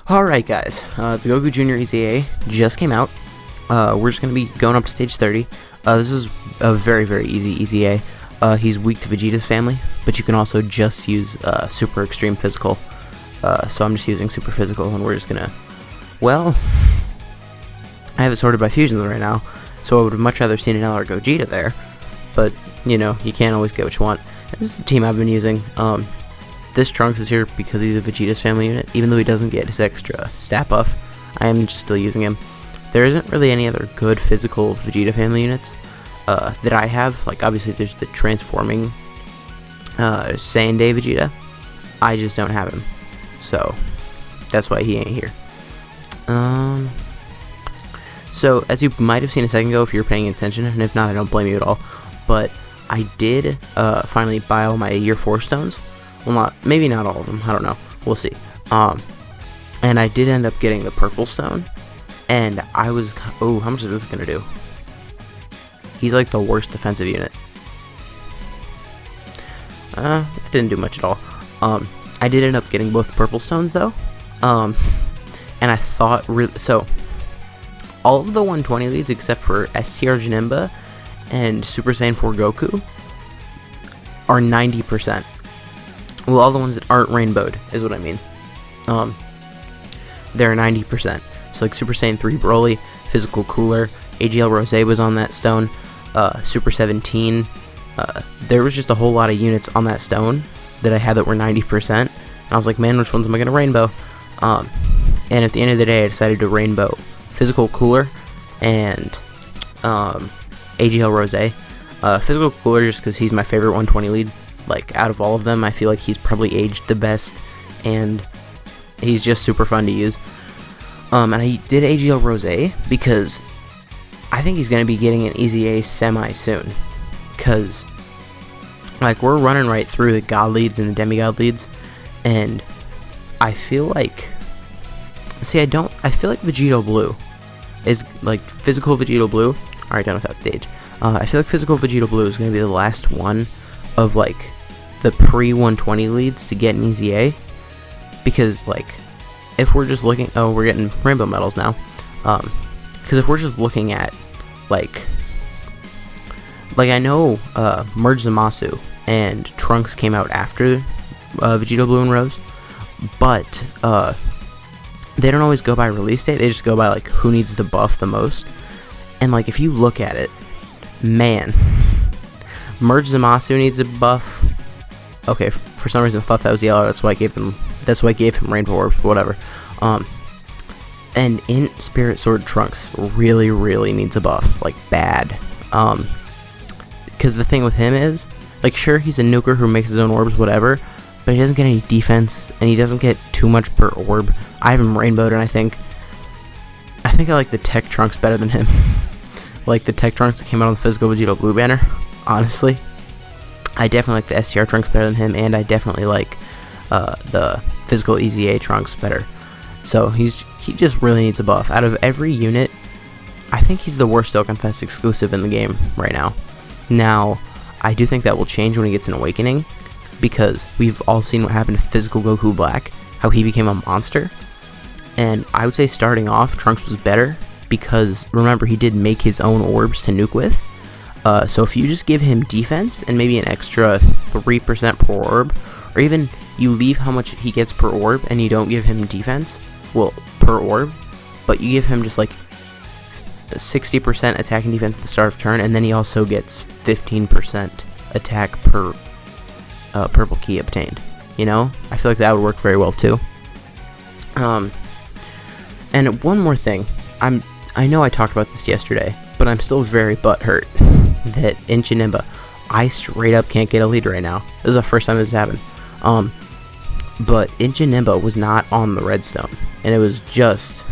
Alright guys, the Goku Jr. EZA just came out. We're just going to be going up to stage 30. This is a very, very easy EZA. He's weak to Vegeta's family, but you can also just use Super Extreme Physical. So I'm just using Super Physical, and we're just going to... Well, I have it sorted by fusions right now, so I would have much rather seen another Gogeta there. But, you know, you can't always get what you want. And this is the team I've been using. This Trunks is here because he's a Vegeta's family unit. Even though he doesn't get his extra stat buff, I am just still using him. There isn't really any other good physical Vegeta family units that I have. Like, obviously, there's the transforming Saiyan Day Vegeta. I just don't have him. So, that's why he ain't here. So, as you might have seen a second ago if you were paying attention, and if not, I don't blame you at all. But I did finally buy all my Year 4 stones. Well, maybe not all of them. I don't know. We'll see. And I did end up getting the purple stone. And I was... Oh, how much is this going to do? He's like the worst defensive unit. It didn't do much at all. I did end up getting both the purple stones, though. And I thought... So, all of the 120 leads except for STR Janemba and Super Saiyan 4 Goku are 90%. Well, all the ones that aren't rainbowed is what I mean. They're 90%. So like Super Saiyan 3 Broly, Physical Cooler, AGL Rose was on that stone, Super 17. There was just a whole lot of units on that stone that I had that were 90%. And I was like, man, which ones am I going to rainbow? And at the end of the day, I decided to rainbow Physical Cooler and AGL Rose. Physical Cooler just because he's my favorite 120 lead. Like, out of all of them, I feel like he's probably aged the best, and he's just super fun to use. And I did AGL Rose because I think he's going to be getting an EZA semi soon. Because, like, we're running right through the God leads and the Demigod leads, and I feel like... See, I feel like Vegito Blue is, like, Physical Vegito Blue. Alright, done with that stage. I feel like Physical Vegito Blue is going to be the last one of, like, the pre-120 leads to get an EZA, because, like, if we're just looking... Oh, we're getting rainbow medals now. Because if we're just looking at, like, I know Merge Zamasu and Trunks came out after Vegito Blue and Rose, but they don't always go by release date. They just go by, like, who needs the buff the most. And, like, if you look at it, man, Merge Zamasu needs a buff. Okay, for some reason I thought that was yellow. That's why I gave him rainbow orbs, but whatever. And in Spirit Sword, Trunks really, really needs a buff, like, bad. Because the thing with him is, like, sure, he's a nuker who makes his own orbs, whatever, but he doesn't get any defense, and he doesn't get too much per orb. I have him rainbowed, and I think I like the Tech Trunks better than him. Like the Tech Trunks that came out on the Physical Vegito Blue banner, honestly. I definitely like the STR Trunks better than him, and I definitely like the Physical EZA Trunks better. So he just really needs a buff. Out of every unit, I think he's the worst Dokkan Fest exclusive in the game right now. Now, I do think that will change when he gets an Awakening, because we've all seen what happened to Physical Goku Black, how he became a monster. And I would say starting off, Trunks was better, because remember, he did make his own orbs to nuke with. So if you just give him defense and maybe an extra 3% per orb, or even you leave how much he gets per orb and you don't give him defense, well, per orb, but you give him just like 60% attack and defense at the start of turn, and then he also gets 15% attack per purple key obtained. You know, I feel like that would work very well too. And one more thing, I know I talked about this yesterday, but I'm still very butthurt that in Janemba, I straight up can't get a lead right now. This is the first time this has happened. But in Janemba was not on the redstone, and it was just...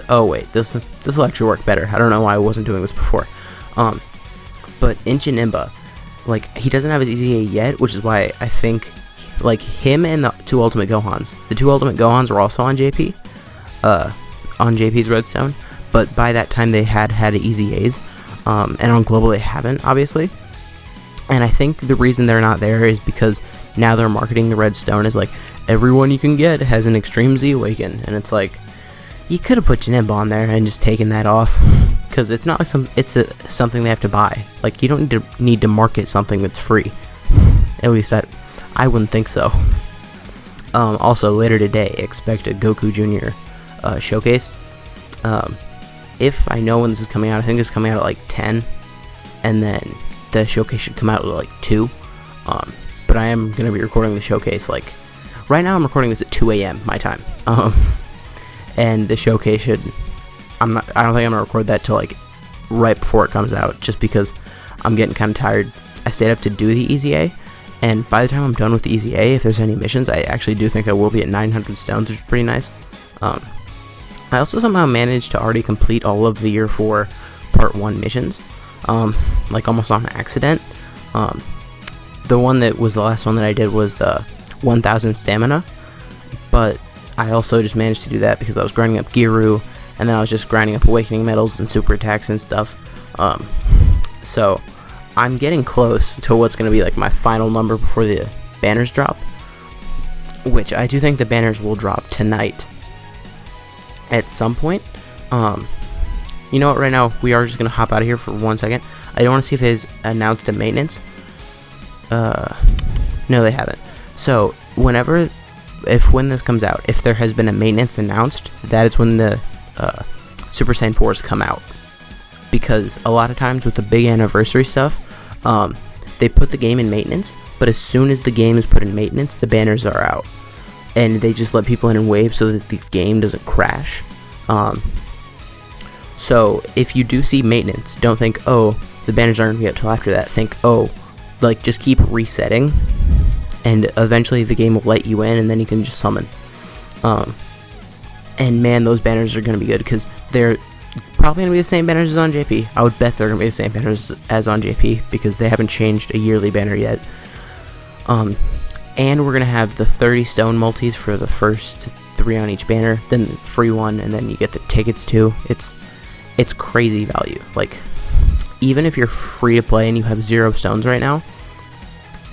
oh wait, this will actually work better. I don't know why I wasn't doing this before. But in Janemba, like, he doesn't have his EZA yet, which is why I think, like, him and the two Ultimate Gohans. The two Ultimate Gohans were also on JP, on JP's redstone, but by that time they had EZAs, and on Global they haven't, obviously. And I think the reason they're not there is because now they're marketing the redstone as, like, everyone you can get has an Extreme Z Awaken, and it's like, you could have put Janemba on there and just taken that off, because it's not like something they have to buy. Like, you don't need to market something that's free. At least I wouldn't think so. Also, later today, expect a Goku Jr. Showcase. If I know when this is coming out, I think this is coming out at like 10, and then the showcase should come out at like 2. But I am going to be recording the showcase, like, right now I'm recording this at 2 a.m. my time. And the showcase should, I don't think I'm going to record that till like right before it comes out, just because I'm getting kind of tired. I stayed up to do the EZA, and by the time I'm done with the EZA, if there's any missions, I actually do think I will be at 900 stones, which is pretty nice. I also somehow managed to already complete all of the Year 4 Part 1 missions, like almost on accident. The one that was the last one that I did was the 1000 stamina, but I also just managed to do that because I was grinding up Giru, and then I was just grinding up Awakening Medals and super attacks and stuff. So I'm getting close to what's going to be like my final number before the banners drop, which I do think the banners will drop tonight at some point. You know what, right now we are just going to hop out of here for 1 second. I don't want to see if they've announced a maintenance. No, they haven't. So when this comes out, if there has been a maintenance announced, that is when the Super Saiyan 4s come out. Because a lot of times with the big anniversary stuff, they put the game in maintenance, but as soon as the game is put in maintenance, the banners are out. And they just let people in waves so that the game doesn't crash. So if you do see maintenance, don't think, oh, the banners aren't going to be out till after that. Think, oh, like, just keep resetting, and eventually the game will let you in, and then you can just summon. And man, those banners are going to be good, because they're probably going to be the same banners as on JP. I would bet they're going to be the same banners as on JP, because they haven't changed a yearly banner yet. And we're going to have the 30 stone multis for the first 3 on each banner, then the free one, and then you get the tickets too. It's crazy value. Like, even if you're free to play and you have 0 stones right now,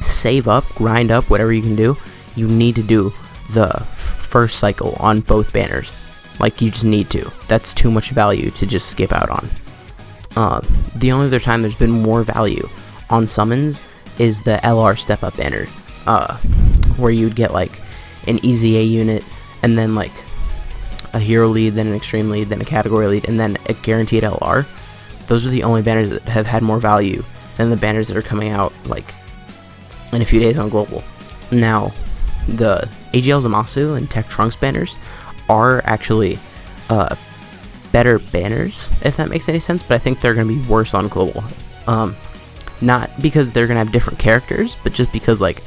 save up, grind up, whatever you can do. You need to do the first cycle on both banners. Like, you just need to. That's too much value to just skip out on. The only other time there's been more value on summons is the LR step up banner, where you'd get like an EZA unit, and then like a hero lead, then an extreme lead, then a category lead, and then a guaranteed LR. Those are the only banners that have had more value than the banners that are coming out like in a few days on global. Now, the AGL Zamasu and Tech Trunks banners are actually better banners, if that makes any sense, but I think they're going to be worse on global. Not because they're going to have different characters, but just because, like,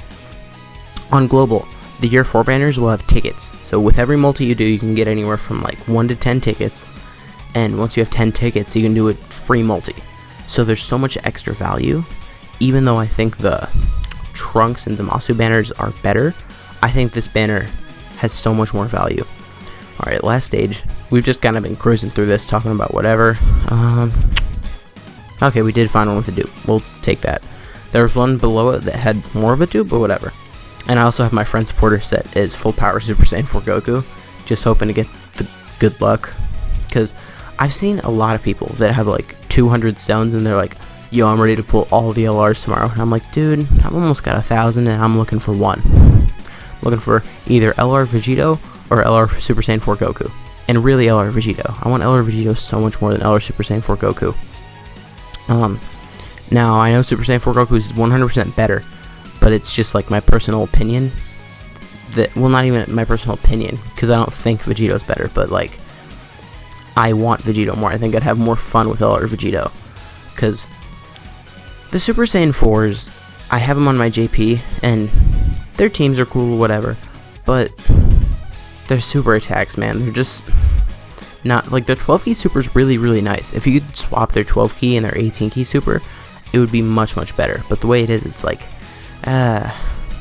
on global, the Year 4 banners will have tickets. So with every multi you do, you can get anywhere from like 1 to 10 tickets, and once you have 10 tickets, you can do a free multi. So there's so much extra value. Even though I think the Trunks and Zamasu banners are better, I think this banner has so much more value. Alright, last stage. We've just kind of been cruising through this, talking about whatever. Okay, we did find one with a dupe. We'll take that. There was one below it that had more of a dupe, but whatever. And I also have my friend supporter set as full power Super Saiyan 4 Goku, just hoping to get the good luck. Because I've seen a lot of people that have like 200 stones, and they're like, yo, I'm ready to pull all the LRs tomorrow. And I'm like, dude, I've almost got 1,000, and I'm looking for one. I'm looking for either LR Vegito or LR Super Saiyan 4 Goku. And really LR Vegito. I want LR Vegito so much more than LR Super Saiyan 4 Goku. Now, I know Super Saiyan 4 Goku is 100% better, but it's just like my personal opinion. Well, not even my personal opinion, because I don't think Vegito's better, but like, I want Vegito more. I think I'd have more fun with LR Vegito, because the Super Saiyan 4s, I have them on my JP, and their teams are cool, whatever, but their super attacks, man, they're just not, like, their 12 key super is really, really nice. If you could swap their 12 key and their 18 key super, it would be much, much better. But the way it is, it's like, their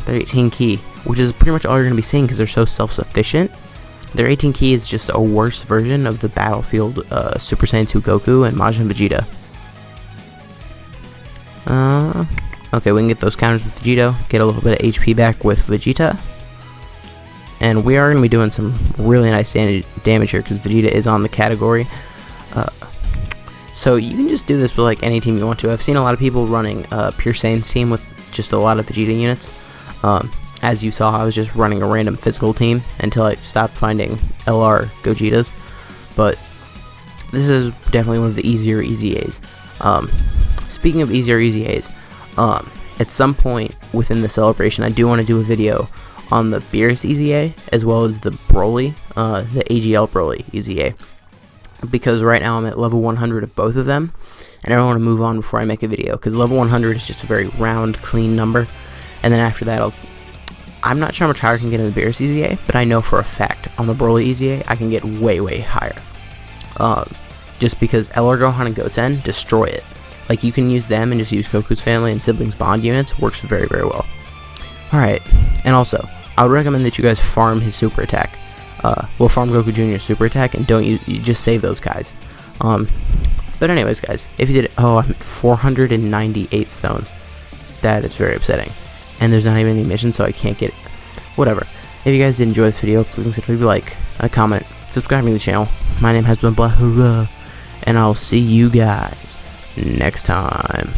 18 key, which is pretty much all you're going to be seeing because they're so self-sufficient. Their 18 key is just a worse version of the Battlefield Super Saiyan 2 Goku and Majin Vegeta. Okay, we can get those counters with Vegito, get a little bit of HP back with Vegeta. and we are going to be doing some really nice damage here because Vegeta is on the category. So you can just do this with like any team you want to. I've seen a lot of people running Pure Saiyan's team with just a lot of Vegeta units. As you saw, I was just running a random physical team until I stopped finding LR Gogetas. But this is definitely one of the easier EZAs. Speaking of easier EZAs, at some point within the celebration, I do want to do a video on the Beerus EZA as well as the Broly, the AGL Broly EZA. Because right now I'm at level 100 of both of them, and I don't want to move on before I make a video, because level 100 is just a very round, clean number, and then after that I'm not sure how much higher I can get in the Beerus EZA, but I know for a fact on the Broly EZA I can get way, way higher. Just because LR Gohan and Goten destroy it. Like, you can use them and just use Goku's family and siblings bond units. Works very, very well. Alright, and also, I would recommend that you guys farm his super attack. Farm Goku Jr.'s super attack, and don't you just save those guys. But anyways, guys, if you did it, I'm at 498 stones. That is very upsetting. And there's not even any mission, so I can't get it. Whatever. If you guys did enjoy this video, please consider leaving a like, a comment, subscribing to the channel. My name has been Black, and I'll see you guys next time.